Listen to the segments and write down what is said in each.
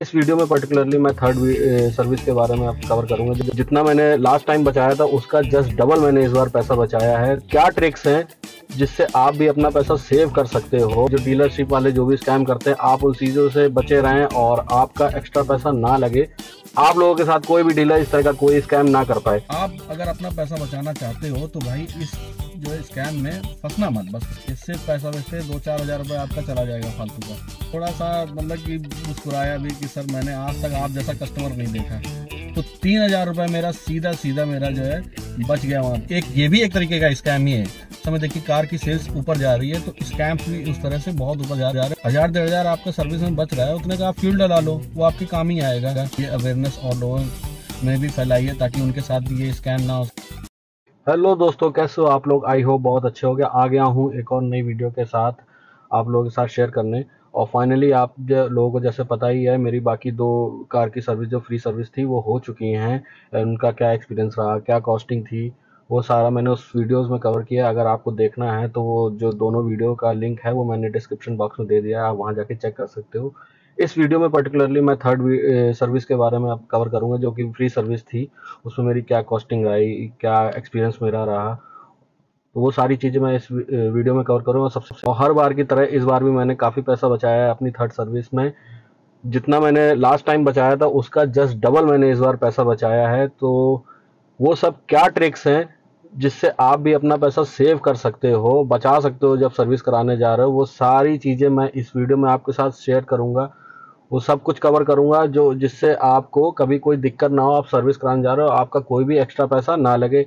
इस वीडियो में पर्टिकुलरली मैं थर्ड सर्विस के बारे में कवर करूंगा। जितना मैंने लास्ट टाइम बचाया था उसका जस्ट डबल मैंने इस बार पैसा बचाया है। क्या ट्रिक्स हैं जिससे आप भी अपना पैसा सेव कर सकते हो। जो डीलरशिप वाले जो भी स्कैम करते हैं आप उन चीज़ों से बचे रहें और आपका एक्स्ट्रा पैसा ना लगे। आप लोगों के साथ कोई भी डीलर इस तरह का कोई स्कैम ना कर पाए। आप अगर अपना पैसा बचाना चाहते हो तो भाई इस जो है स्कैम में फंसना मत। बस इससे पैसा वैसे 2-4 हज़ार रुपये आपका चला जाएगा फालतू का। थोड़ा सा मतलब कि मुस्कुराया भी कि सर मैंने आज तक आप जैसा कस्टमर नहीं देखा, तो 3,000 रुपये मेरा सीधा मेरा जो है बच गया वहाँ। ये भी एक तरीके का स्कैम ही है। समय देखिए कार की सेल्स ऊपर जा रही है तो स्कैम भी उस तरह से बहुत ऊपर जा रहे हैं। 1,000-1,500 आपका सर्विस में बच रहा है, उतने का आप फ्यूल डला लो, वो आपके काम ही आएगा। ये अवेयरनेस और लोगों में भी फैलाइए ताकि उनके साथ भी ये स्कैम ना हो। हेलो दोस्तों, कैसे हो आप लोग? आई होप बहुत अच्छे हो गए। आ गया हूँ एक और नई वीडियो के साथ आप लोगों के साथ शेयर करने। और फाइनली आप लोगों को जैसे पता ही है मेरी बाकी 2 कार की सर्विस जो फ्री सर्विस थी वो हो चुकी हैं। उनका क्या एक्सपीरियंस रहा, क्या कॉस्टिंग थी, वो सारा मैंने उस वीडियोस में कवर किया। अगर आपको देखना है तो वो जो दोनों वीडियो का लिंक है वो मैंने डिस्क्रिप्शन बॉक्स में दे दिया है, आप वहाँ जाके चेक कर सकते हो। इस वीडियो में पर्टिकुलरली मैं थर्ड सर्विस के बारे में आप कवर करूँगा जो कि फ्री सर्विस थी। उसमें मेरी क्या कॉस्टिंग रही, क्या एक्सपीरियंस मेरा रहा, तो वो सारी चीज़ें मैं इस वीडियो में कवर करूँगा। सबसे और हर बार की तरह इस बार भी मैंने काफ़ी पैसा बचाया है अपनी थर्ड सर्विस में। जितना मैंने लास्ट टाइम बचाया था उसका जस्ट डबल मैंने इस बार पैसा बचाया है। तो वो सब क्या ट्रिक्स हैं जिससे आप भी अपना पैसा सेव कर सकते हो, बचा सकते हो जब सर्विस कराने जा रहे हो, वो सारी चीज़ें मैं इस वीडियो में आपके साथ शेयर करूँगा। वो सब कुछ कवर करूँगा जो जिससे आपको कभी कोई दिक्कत ना हो। आप सर्विस कराने जा रहे हो, आपका कोई भी एक्स्ट्रा पैसा ना लगे।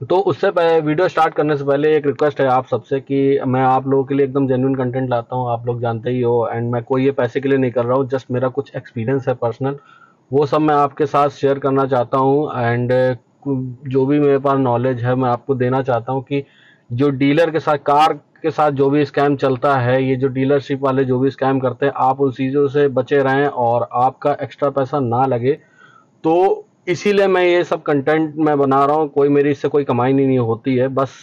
तो उससे पहले वीडियो स्टार्ट करने से पहले एक रिक्वेस्ट है आप सबसे कि मैं आप लोगों के लिए एकदम जेन्युइन कंटेंट लाता हूँ, आप लोग जानते ही हो। एंड मैं कोई ये पैसे के लिए नहीं कर रहा हूँ, जस्ट मेरा कुछ एक्सपीरियंस है पर्सनल, वो सब मैं आपके साथ शेयर करना चाहता हूँ। एंड जो भी मेरे पास नॉलेज है मैं आपको देना चाहता हूँ कि जो डीलर के साथ, कार के साथ जो भी स्कैम चलता है, ये जो डीलरशिप वाले जो भी स्कैम करते हैं, आप उन चीज़ों से बचे रहें और आपका एक्स्ट्रा पैसा ना लगे। तो इसीलिए मैं ये सब कंटेंट मैं बना रहा हूँ। कोई मेरी इससे कोई कमाई नहीं होती है, बस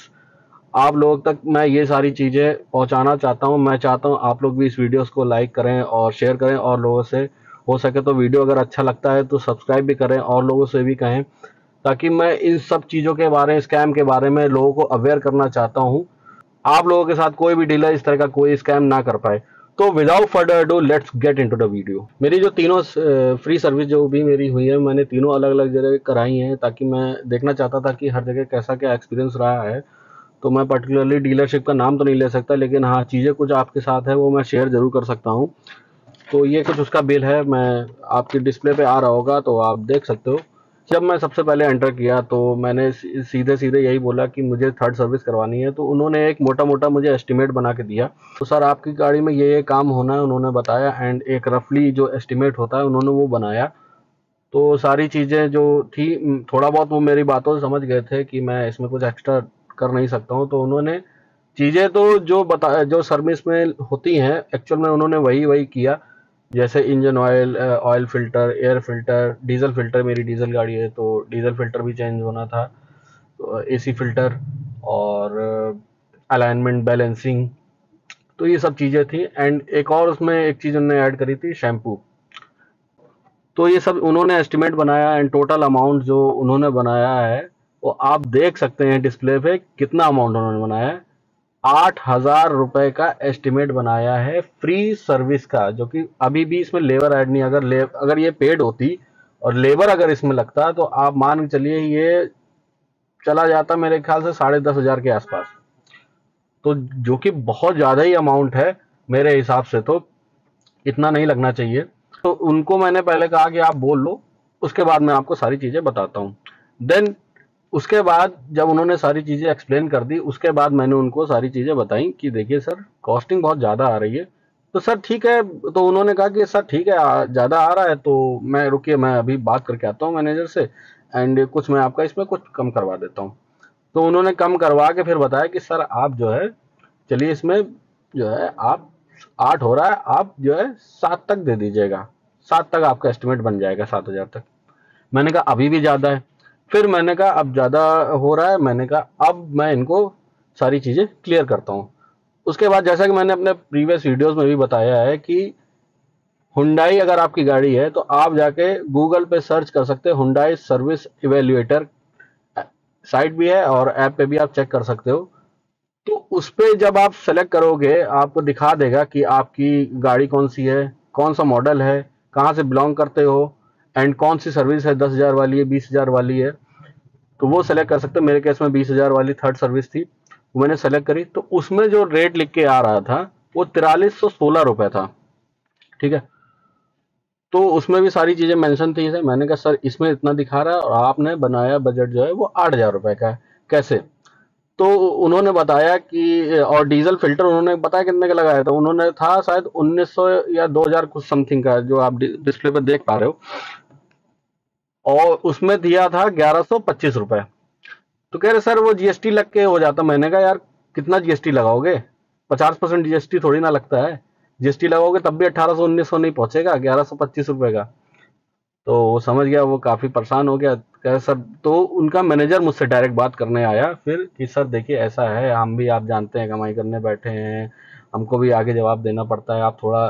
आप लोगों तक मैं ये सारी चीज़ें पहुँचाना चाहता हूँ। मैं चाहता हूँ आप लोग भी इस वीडियोस को लाइक करें और शेयर करें, और लोगों से हो सके तो वीडियो अगर अच्छा लगता है तो सब्सक्राइब भी करें और लोगों से भी कहें, ताकि मैं इन सब चीज़ों के बारे में, स्कैम के बारे में लोगों को अवेयर करना चाहता हूँ। आप लोगों के साथ कोई भी डीलर इस तरह का कोई स्कैम ना कर पाए। तो without further do let's get into the video. मेरी जो तीनों फ्री सर्विस जो भी मेरी हुई है, मैंने तीनों अलग अलग जगह कराई हैं ताकि मैं देखना चाहता था कि हर जगह कैसा क्या एक्सपीरियंस रहा है। तो मैं पर्टिकुलरली डीलरशिप का नाम तो नहीं ले सकता, लेकिन हाँ चीज़ें कुछ आपके साथ है वो मैं शेयर जरूर कर सकता हूँ। तो ये कुछ उसका बिल है, मैं आपकी डिस्प्ले पे आ रहा होगा तो आप देख सकते हो। जब मैं सबसे पहले एंटर किया तो मैंने सीधे सीधे यही बोला कि मुझे थर्ड सर्विस करवानी है। तो उन्होंने एक मोटा मोटा मुझे एस्टिमेट बना के दिया। तो सर आपकी गाड़ी में ये काम होना है उन्होंने बताया, एंड एक रफली जो एस्टिमेट होता है उन्होंने वो बनाया। तो सारी चीज़ें जो थी, थोड़ा बहुत वो मेरी बातों से समझ गए थे कि मैं इसमें कुछ एक्स्ट्रा कर नहीं सकता हूँ। तो उन्होंने चीज़ें तो जो सर्विस में होती हैं एक्चुअल में उन्होंने वही वही किया। जैसे engine oil, oil filter, air filter, diesel filter, मेरी डीजल गाड़ी है तो डीजल फिल्टर भी चेंज होना था, तो एसी फिल्टर और अलाइनमेंट बैलेंसिंग, तो ये सब चीज़ें थी। एंड एक और उसमें एक चीज़ उन्होंने ऐड करी थी, शैम्पू। तो ये सब उन्होंने एस्टिमेट बनाया एंड टोटल अमाउंट जो उन्होंने बनाया है वो आप देख सकते हैं डिस्प्ले पे कितना अमाउंट उन्होंने बनाया है। 8,000 रुपए का एस्टिमेट बनाया है फ्री सर्विस का, जो कि अभी भी इसमें लेबर ऐड नहीं। अगर ये पेड होती और लेबर अगर इसमें लगता तो आप मान के चलिए ये चला जाता मेरे ख्याल से 10,500 के आसपास, तो जो कि बहुत ज़्यादा ही अमाउंट है मेरे हिसाब से। तो इतना नहीं लगना चाहिए। तो उनको मैंने पहले कहा कि आप बोल लो, उसके बाद मैं आपको सारी चीज़ें बताता हूँ। देन उसके बाद जब उन्होंने सारी चीज़ें एक्सप्लेन कर दी, उसके बाद मैंने उनको सारी चीज़ें बताई कि देखिए सर कॉस्टिंग बहुत ज़्यादा आ रही है। तो सर ठीक है, तो उन्होंने कहा कि सर ठीक है ज़्यादा आ रहा है तो मैं रुकिए, मैं अभी बात करके आता हूँ मैनेजर से, एंड कुछ मैं आपका इसमें कुछ कम करवा देता हूँ। तो उन्होंने कम करवा के फिर बताया कि सर आप जो है, चलिए इसमें जो है आप 8 हो रहा है, आप जो है 7 तक दे दीजिएगा, 7 तक आपका एस्टिमेट बन जाएगा, 7,000 तक। मैंने कहा अभी भी ज़्यादा है। फिर मैंने कहा अब ज़्यादा हो रहा है, मैंने कहा अब मैं इनको सारी चीज़ें क्लियर करता हूँ। उसके बाद जैसा कि मैंने अपने प्रीवियस वीडियोस में भी बताया है कि हुंडई अगर आपकी गाड़ी है तो आप जाके गूगल पे सर्च कर सकते हैं, हुंडई सर्विस इवेल्युएटर साइट भी है और ऐप पे भी आप चेक कर सकते हो। तो उस पे जब आप सेलेक्ट करोगे आपको दिखा देगा कि आपकी गाड़ी कौन सी है, कौन सा मॉडल है, कहाँ से बिलोंग करते हो, एंड कौन सी सर्विस है, 10,000 वाली है, 20,000 वाली है। तो वो सेलेक्ट कर सकते हो। मेरे केस में 20,000 वाली थर्ड सर्विस थी, वो मैंने सेलेक्ट करी। तो उसमें जो रेट लिख के आ रहा था वो 4316 रुपये था। ठीक है, तो उसमें भी सारी चीजें मेंशन थी सर। मैंने कहा सर इसमें इतना दिखा रहा है और आपने बनाया बजट जो है वो 8,000 रुपये का है, कैसे? तो उन्होंने बताया कि और डीजल फिल्टर उन्होंने बताया कितने का लगाया था, उन्होंने था शायद 1900 या 2000 कुछ समथिंग का, जो आप डिस्प्ले पर देख पा रहे हो। और उसमें दिया था 1125 रुपए। तो कह रहे सर वो जीएसटी लग के हो जाता। मैंने कहा यार कितना जीएसटी लगाओगे, 50% जीएसटी थोड़ी ना लगता है। जीएसटी लगाओगे तब भी 1800 1900 नहीं पहुंचेगा 1125 रुपए का। तो वो समझ गया, वो काफी परेशान हो गया। कह सर, तो उनका मैनेजर मुझसे डायरेक्ट बात करने आया फिर कि सर देखिए ऐसा है, हम भी आप जानते हैं कमाई करने बैठे हैं, हमको भी आगे जवाब देना पड़ता है, आप थोड़ा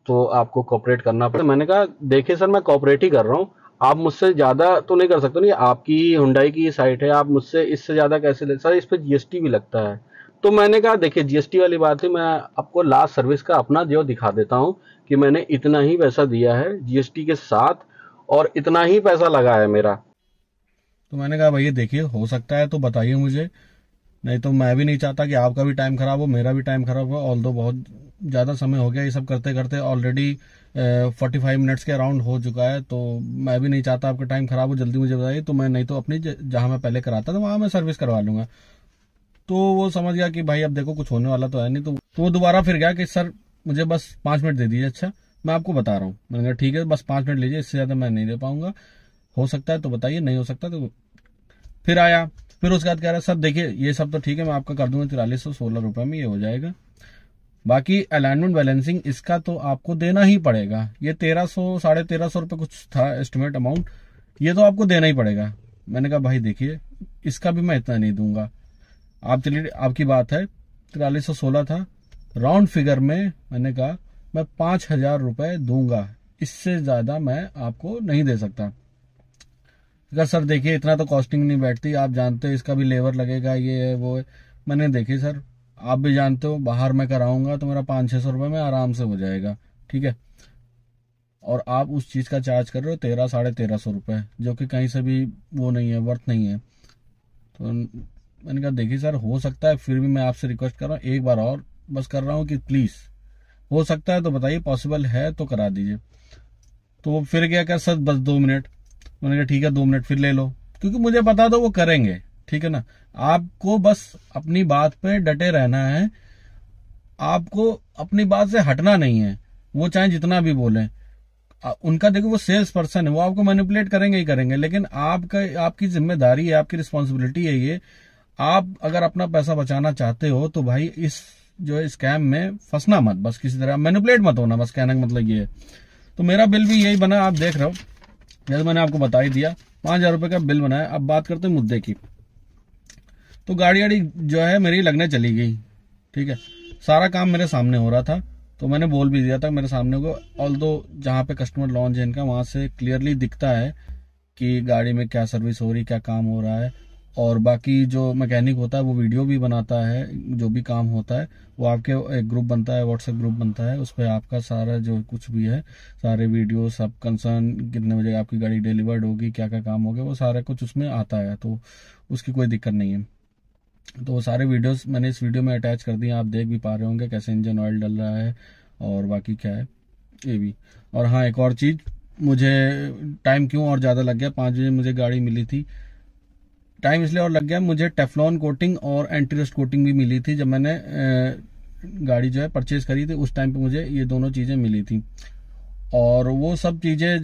तो आपको कोऑपरेट करना पड़ता है। मैंने कहा देखिए सर मैं कोऑपरेट ही कर रहा हूँ, आप मुझसे ज्यादा तो नहीं कर सकते। नहीं, आपकी हुंडई की साइट है, आप मुझसे इससे ज्यादा कैसे ले सर, इस पे जीएसटी भी लगता है। तो मैंने कहा देखिए जीएसटी वाली बात है, मैं आपको लास्ट सर्विस का अपना जो दिखा देता हूँ कि मैंने इतना ही पैसा दिया है जीएसटी के साथ और इतना ही पैसा लगा है मेरा। तो मैंने कहा भैया देखिए, हो सकता है तो बताइए मुझे, नहीं तो मैं भी नहीं चाहता कि आपका भी टाइम खराब हो, मेरा भी टाइम खराब हो। ऑल्दो बहुत ज़्यादा समय हो गया ये सब करते करते, ऑलरेडी 45 मिनट्स के अराउंड हो चुका है। तो मैं भी नहीं चाहता आपका टाइम खराब हो, जल्दी मुझे बताइए। तो मैं नहीं तो अपनी जहाँ मैं पहले कराता था वहाँ मैं सर्विस करवा लूंगा। तो वो समझ गया कि भाई अब देखो कुछ होने वाला तो है नहीं। तो वो दोबारा फिर गया कि सर मुझे बस 5 मिनट दे दीजिए। अच्छा, मैं आपको बता रहा हूँ। मैंने कहा ठीक है, बस 5 मिनट लीजिए, इससे ज़्यादा मैं नहीं दे पाऊंगा। हो सकता है तो बताइए, नहीं हो सकता तो। फिर आया, फिर उसके बाद कह रहा है सर देखिए ये सब तो ठीक है, मैं आपका कर दूंगा 4316 रुपये में, ये हो जाएगा। बाकी अलाइनमेंट बैलेंसिंग इसका तो आपको देना ही पड़ेगा। ये 1300 1350 रुपये कुछ था एस्टिमेट अमाउंट, ये तो आपको देना ही पड़ेगा। मैंने कहा भाई देखिए इसका भी मैं इतना नहीं दूंगा। आप चलिए, आपकी बात है, 4316 था राउंड फिगर में। मैंने कहा मैं 5,000 रुपये दूंगा, इससे ज्यादा मैं आपको नहीं दे सकता। अगर सर देखिए इतना तो कॉस्टिंग नहीं बैठती, आप जानते हो इसका भी लेबर लगेगा, ये है वो है। मैंने देखिए सर, आप भी जानते हो बाहर मैं कराऊंगा तो मेरा 500-600 रुपये में आराम से हो जाएगा। ठीक है, और आप उस चीज का चार्ज कर रहे हो 1300-1350 रुपये, जो कि कहीं से भी वो नहीं है, वर्थ नहीं है। तो मैंने कहा देखिए सर, हो सकता है, फिर भी मैं आपसे रिक्वेस्ट कर रहा हूँ एक बार और, बस कर रहा हूँ कि प्लीज हो सकता है तो बताइए, पॉसिबल है तो करा दीजिए। तो वो फिर गया, क्या सर बस 2 मिनट। मैंने कहा ठीक है 2 मिनट फिर ले लो, क्योंकि मुझे पता था वो करेंगे। ठीक है ना, आपको बस अपनी बात पे डटे रहना है, आपको अपनी बात से हटना नहीं है। वो चाहे जितना भी बोले, उनका देखो वो सेल्स पर्सन है, वो आपको मैनिपुलेट करेंगे ही करेंगे, लेकिन आपका, आपकी जिम्मेदारी है, आपकी रिस्पॉन्सिबिलिटी है ये। आप अगर अपना पैसा बचाना चाहते हो तो भाई इस जो स्कैम में फंसना मत, बस किसी तरह मैनिपुलेट मत होना, बस कहने का मतलब ये है। तो मेरा बिल भी यही बना, आप देख रहे हो, जैसे मैंने आपको बता ही दिया, 5,000 रुपये का बिल बनाया। अब बात करते हैं मुद्दे की। तो गाड़ी वाड़ी जो है मेरी लगने चली गई। ठीक है, सारा काम मेरे सामने हो रहा था, तो मैंने बोल भी दिया था मेरे सामने को। ऑल्दो जहाँ पे कस्टमर लॉन्च है इनका, वहां से क्लियरली दिखता है कि गाड़ी में क्या सर्विस हो रही, क्या काम हो रहा है। और बाकी जो मैकेनिक होता है वो वीडियो भी बनाता है, जो भी काम होता है वो आपके एक ग्रुप बनता है, व्हाट्सएप ग्रुप बनता है, उस पर आपका सारा जो कुछ भी है, सारे वीडियो सब कंसर्न, कितने बजे आपकी गाड़ी डिलीवर्ड होगी, क्या क्या काम हो गया, वो सारा कुछ उसमें आता है। तो उसकी कोई दिक्कत नहीं है। तो वो सारे वीडियोस मैंने इस वीडियो में अटैच कर दिए, आप देख भी पा रहे होंगे कैसे इंजन ऑयल डल रहा है और बाकी क्या है ये भी। और हाँ, एक और चीज़, मुझे टाइम क्यों और ज़्यादा लग गया, 5 बजे मुझे गाड़ी मिली थी। टाइम इसलिए और लग गया, मुझे टेफ्लॉन कोटिंग और एंटी रस्ट कोटिंग भी मिली थी। जब मैंने गाड़ी जो है परचेज करी थी उस टाइम पे मुझे ये दोनों चीज़ें मिली थी, और वो सब चीज़ें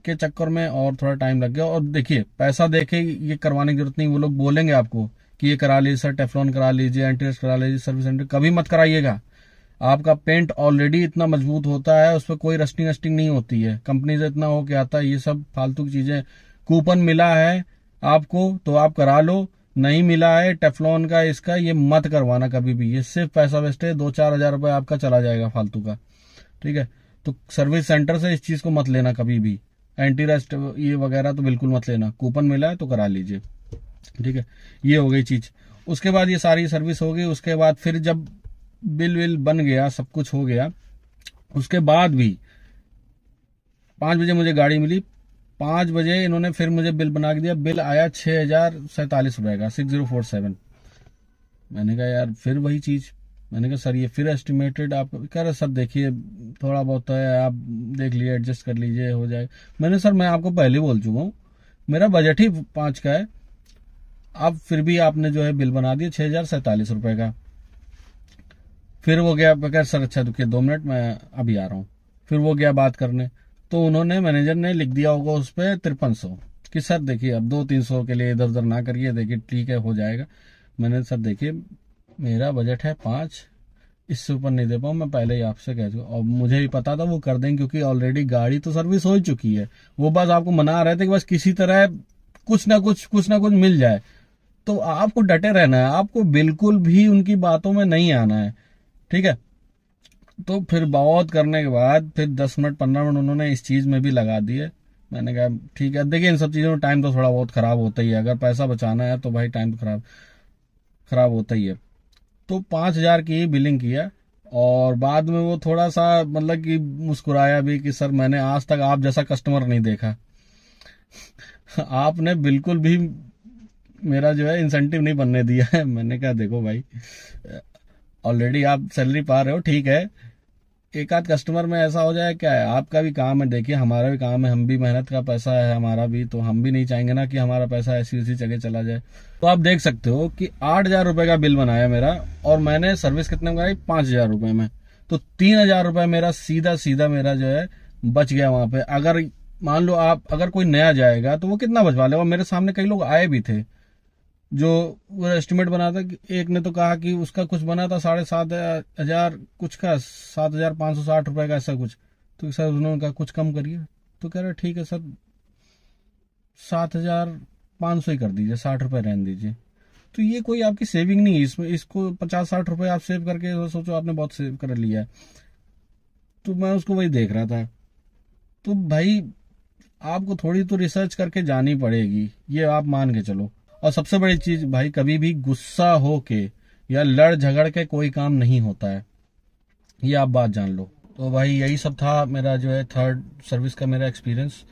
के चक्कर में और थोड़ा टाइम लग गया। और देखिए पैसा देके ये करवाने की जरूरत नहीं, वो लोग बोलेंगे आपको कि ये करा लीजिए सर, टेफ्लॉन करा लीजिए, एंटी रस्ट करा लीजिए, सर्विस सेंटर कभी मत कराइएगा। आपका पेंट ऑलरेडी इतना मजबूत होता है, उस पर कोई रस्टिंग रस्टिंग नहीं होती है, कंपनी से इतना हो के आता है। ये सब फालतू की चीजें, कूपन मिला है आपको तो आप करा लो, नहीं मिला है टेफ्लॉन का इसका, ये मत करवाना कभी भी, ये सिर्फ पैसा वेस्ट है, 2-4 हजार रुपये आपका चला जाएगा फालतू का। ठीक है, तो सर्विस सेंटर से इस चीज को मत लेना कभी भी, एंटी रस्ट ये वगैरह तो बिल्कुल मत लेना। कूपन मिला है तो करा लीजिए, ठीक है। ये हो गई चीज। उसके बाद ये सारी सर्विस हो गई। उसके बाद फिर जब बिल विल बन गया, सब कुछ हो गया, उसके बाद भी 5 बजे मुझे गाड़ी मिली। 5 बजे इन्होंने फिर मुझे बिल बना के दिया। बिल आया 6047 रुपए का, 6047। मैंने कहा यार फिर वही चीज। मैंने कहा सर ये फिर एस्टिमेटेड आप कह रहे, सर देखिए थोड़ा बहुत है, आप देख लीजिए, एडजस्ट कर लीजिए, हो जाए। मैंने सर मैं आपको पहले बोल चुका हूँ मेरा बजट ही 5 का है, अब फिर भी आपने जो है बिल बना दिया 6047 रुपए का। फिर वो गया, कह सर अच्छा रुकिए 2 मिनट मैं अभी आ रहा हूँ। फिर वो गया बात करने, तो उन्होंने मैनेजर ने लिख दिया होगा उस पर 5300 कि सर देखिए अब 200-300 के लिए इधर उधर ना करिए, देखिए ठीक है हो जाएगा। मैंने सर देखिए मेरा बजट है 5, इससे ऊपर नहीं दे पाऊँ, मैं पहले ही आपसे कह चुका। और मुझे भी पता था वो कर देंगे क्योंकि ऑलरेडी गाड़ी तो सर्विस हो चुकी है। वो बस आपको मना रहे थे कि बस किसी तरह कुछ ना कुछ मिल जाए। तो आपको डटे रहना है, आपको बिल्कुल भी उनकी बातों में नहीं आना है, ठीक है। तो फिर बहुत करने के बाद फिर 10 मिनट 15 मिनट उन्होंने इस चीज में भी लगा दिए। मैंने कहा ठीक है, देखिए इन सब चीजों में टाइम तो थोड़ा बहुत खराब होता ही है, अगर पैसा बचाना है तो भाई टाइम तो खराब होता ही है। तो 5000 की बिलिंग किया और बाद में वो थोड़ा सा मतलब कि मुस्कुराया भी कि सर मैंने आज तक आप जैसा कस्टमर नहीं देखा। आपने बिल्कुल भी मेरा जो है इंसेंटिव नहीं बनने दिया है। मैंने कहा देखो भाई ऑलरेडी आप सैलरी पा रहे हो, ठीक है, एक आध कस्टमर में ऐसा हो जाए क्या है, आपका भी काम है, देखिए हमारा भी काम है, हम भी मेहनत का पैसा है हमारा भी, तो हम भी नहीं चाहेंगे ना कि हमारा पैसा ऐसी उसी जगह चला जाए। तो आप देख सकते हो कि 8000 रुपए का बिल बनाया मेरा और मैंने सर्विस कितने में कराई 5000 रुपए में। तो 3000 रुपए मेरा सीधा सीधा मेरा जो है बच गया वहां पे। अगर मान लो आप अगर कोई नया जाएगा तो वो कितना बचवा लेगा। मेरे सामने कई लोग आए भी थे जो वो एस्टिमेट बना था। एक ने तो कहा कि उसका कुछ बना था 7500 कुछ का, 7560 रुपए का ऐसा कुछ। तो सर उन्होंने कहा कुछ कम करिए, तो कह रहे ठीक है सर 7500 ही कर दीजिए, 60 रुपए रहने दीजिए। तो ये कोई आपकी सेविंग नहीं है इसमें, इसको 50-60 रुपए आप सेव करके सोचो आपने बहुत सेव कर लिया है। तो मैं उसको वही देख रहा था। तो भाई आपको थोड़ी तो रिसर्च करके जानी पड़ेगी, ये आप मान के चलो। और सबसे बड़ी चीज भाई, कभी भी गुस्सा हो के या लड़ झगड़ के कोई काम नहीं होता है, ये आप बात जान लो। तो भाई यही सब था मेरा जो है थर्ड सर्विस का मेरा एक्सपीरियंस,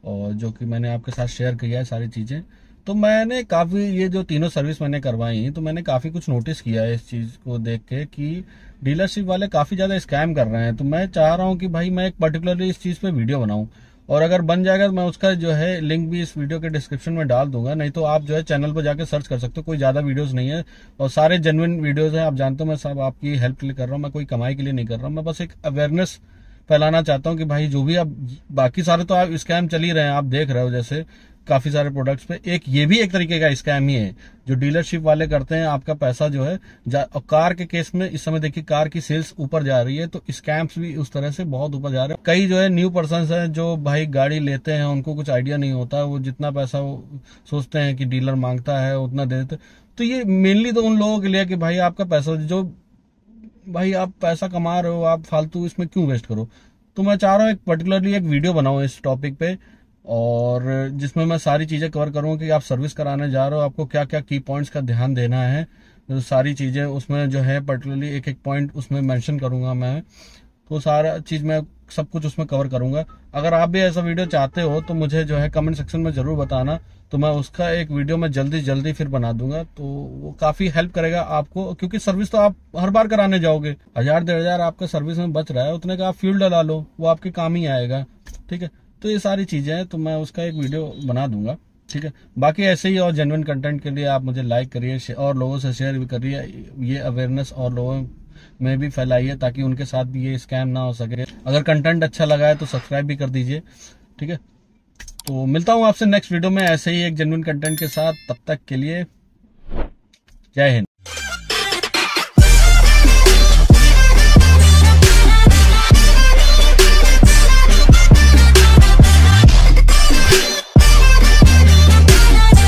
और जो कि मैंने आपके साथ शेयर किया है सारी चीजें। तो मैंने काफी ये जो तीनों सर्विस मैंने करवाई, तो मैंने काफी कुछ नोटिस किया है इस चीज को देख के कि डीलरशिप वाले काफी ज्यादा स्कैम कर रहे हैं। तो मैं चाह रहा हूँ कि भाई मैं एक पर्टिकुलरली इस चीज पे वीडियो बनाऊं, और अगर बन जाएगा तो मैं उसका जो है लिंक भी इस वीडियो के डिस्क्रिप्शन में डाल दूंगा। नहीं तो आप जो है चैनल पर जाकर सर्च कर सकते हो, कोई ज्यादा वीडियोस नहीं है और सारे जेन्युइन वीडियोस हैं। आप जानते हो मैं सब आपकी हेल्प के लिए कर रहा हूँ, मैं कोई कमाई के लिए नहीं कर रहा हूँ। मैं बस एक अवेयरनेस फैलाना चाहता हूँ कि भाई जो भी आप, बाकी सारे तो आप स्कैम चल ही रहे हैं, आप देख रहे हो जैसे काफी सारे प्रोडक्ट्स पे, एक ये भी एक तरीके का स्कैम ही है जो डीलरशिप वाले करते हैं। आपका पैसा जो है और कार के केस में इस समय देखिए कार की सेल्स ऊपर जा रही है, तो स्कैम्स भी उस तरह से बहुत ऊपर जा रहे हैं। कई जो है न्यू पर्सन्स हैं जो भाई गाड़ी लेते हैं, उनको कुछ आइडिया नहीं होता, वो जितना पैसा वो सोचते हैं कि डीलर मांगता है उतना दे देते। तो ये मेनली तो उन लोगों के लिए कि भाई आपका पैसा जो भाई आप पैसा कमा रहे हो, आप फालतू इसमें क्यों वेस्ट करो। तो मैं चाह रहा हूँ एक पर्टिकुलरली एक वीडियो बनाऊं इस टॉपिक पे, और जिसमें मैं सारी चीजें कवर करूंगा कि आप सर्विस कराने जा रहे हो, आपको क्या क्या की पॉइंट्स का ध्यान देना है, तो सारी चीजें उसमें जो है पर्टिकुलरली एक एक पॉइंट उसमें मेंशन करूंगा मैं। तो सारा चीज मैं सब कुछ उसमें कवर करूंगा। अगर आप भी ऐसा वीडियो चाहते हो तो मुझे जो है कमेंट सेक्शन में जरूर बताना, तो मैं उसका एक वीडियो में जल्दी फिर बना दूंगा। तो वो काफी हेल्प करेगा आपको, क्योंकि सर्विस तो आप हर बार कराने जाओगे, 1000-1500 आपका सर्विस में बच रहा है, उतने का आप फ्यूल डला लो, वो आपके काम ही आएगा, ठीक है। तो ये सारी चीजें हैं, तो मैं उसका एक वीडियो बना दूंगा, ठीक है। बाकी ऐसे ही और जेन्युइन कंटेंट के लिए आप मुझे लाइक करिए और लोगों से शेयर भी करिए, ये अवेयरनेस और लोगों में भी फैलाइए ताकि उनके साथ भी ये स्कैम ना हो सके। अगर कंटेंट अच्छा लगा है तो सब्सक्राइब भी कर दीजिए, ठीक है। तो मिलता हूं आपसे नेक्स्ट वीडियो में ऐसे ही एक जेन्युइन कंटेंट के साथ, तब तक के लिए जय हिंद।